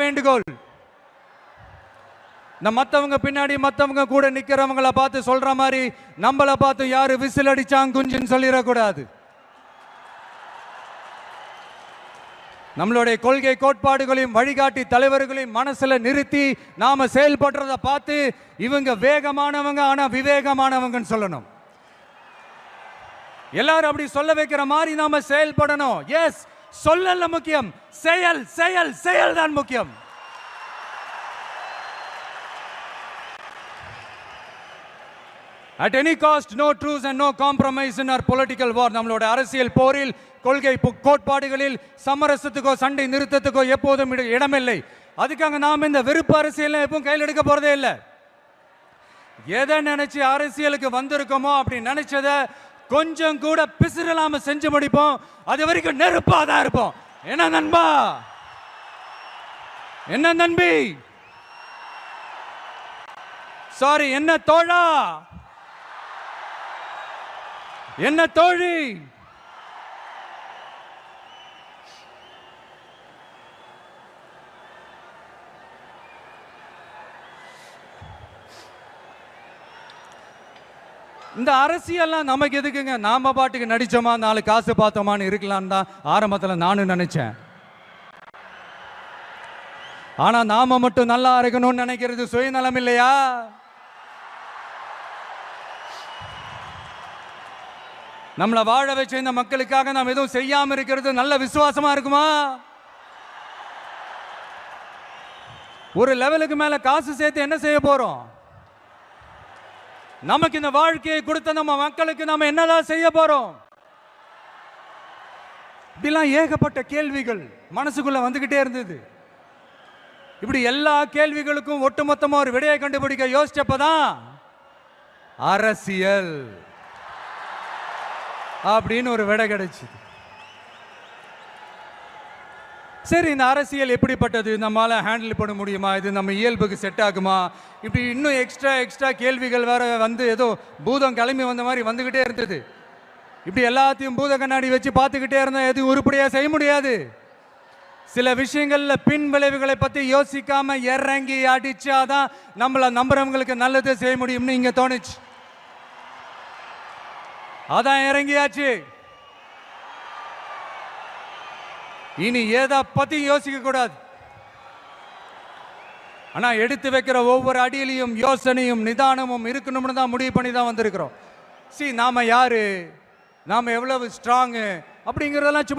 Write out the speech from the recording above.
வேண்டுகோள். இந்த மத்தவங்க பின்னாடி மத்தவங்க கூட நிக்கிறவங்கள பார்த்து சொல்ற மாதிரி நம்மள பார்த்து யாரு விசில் அடிச்சாங்க குஞ்சுன்னு சொல்லிடக்கூடாது. நம்மளுடைய கொள்கை கோட்பாடுகளையும் வழிகாட்டி தலைவர்களையும் மனசுல நிறுத்தி நாம செயல்படுறத பார்த்து இவங்க வேகமானவங்க ஆனா விவேகமானவங்கன்னு சொல்லணும். எல்லாரும் அப்படி சொல்ல வைக்கிற மாதிரி நாம செயல்படணும். எஸ், சொல்லல முக்கியம், செயல் செயல் செயல் தான் முக்கியம். At any cost, no truce and no compromise in our political war. நம்மளோட அரசியல் போரில் கொள்கை கோட்பாடுகளில் சமரசத்துக்கோ சண்டை நிறுத்தத்துக்கோ எப்போதும் இடமில்லை. அதுக்காக நாம் இந்த வெறுப்பு அரசியல் எப்பவும் கையில் எடுக்க போறதே இல்லை. எதை நினைச்சு அரசியலுக்கு வந்திருக்கோமோ அப்படி நினைச்சத கொஞ்சம் கூட பிசிறலாம செஞ்சு முடிப்போம். அது வரைக்கும் நெருப்பா தான் இருப்போம். என்ன நண்பா, என்ன நண்பி, சாரி என்ன தோழா, என்ன தோழி, இந்த அரசியல்லாம் நமக்கு எதுக்குங்க? நாம பாட்டுக்கு நடிச்சோமா, 4 காசு பார்த்தோமான்னு இருக்கலாம் தான் ஆரம்பத்தில் நானும் நினைச்சேன். ஆனா நாம மட்டும் நல்லா இருக்கணும்னு நினைக்கிறது சுயநலம் இல்லையா? நம்மளை வாழ வச்ச இந்த மக்களுக்காக நாம் எதுவும் செய்யாம இருக்கிறது நல்ல விசுவாசமா இருக்குமா? ஒரு லெவலுக்கு மேல காசு சேர்த்து என்ன செய்ய போறோம்? நமக்கு இந்த வாழ்க்கையை கொடுத்த நம்ம மக்களுக்கு நாம என்னதான் செய்ய போறோம்? இப்படிலாம் ஏகப்பட்ட கேள்விகள் மனசுக்குள்ள வந்துகிட்டே இருந்தது. இப்படி எல்லா கேள்விகளுக்கும் ஒட்டுமொத்தமா ஒரு விடையை கண்டுபிடிக்க யோசிச்சப்பதான் அரசியல் அப்படின்னு ஒரு விடை கிடைச்சது. சரி, இந்த அரசியல் எப்படிப்பட்டது, நம்மளால ஹேண்டில் பண்ண முடியுமா, இது நம்ம இயல்புக்கு செட் ஆகுமா, இப்படி இன்னும் எக்ஸ்ட்ரா கேள்விகள் வேற வந்து ஏதோ பூதம் கிளம்பி வந்த மாதிரி வந்துகிட்டே இருந்தது. இப்படி எல்லாத்தையும் பூத கண்ணாடி வச்சு பார்த்துக்கிட்டே இருந்தா எதுவும் உருப்படியா செய்ய முடியாது. சில விஷயங்கள்ல பின் விளைவுகளை பத்தி யோசிக்காம இறங்கி அடிச்சாதான் நம்மள நம்புறவங்களுக்கு நல்லது செய்ய முடியும்னு இங்க தோணுச்சு. அதான் இறங்கியாச்சு. இனி ஏதா பத்தி யோசிக்க கூடாது. ஆனா எடுத்து வைக்கிற ஒவ்வொரு அடியிலையும் யோசனையும் நிதானமும் இருக்கணும்னு தான் முடிவு பண்ணி தான் வந்திருக்கிறோம். நாம யாரு, நாம எவ்வளவு ஸ்ட்ராங் அப்படிங்கறதெல்லாம் சும்மா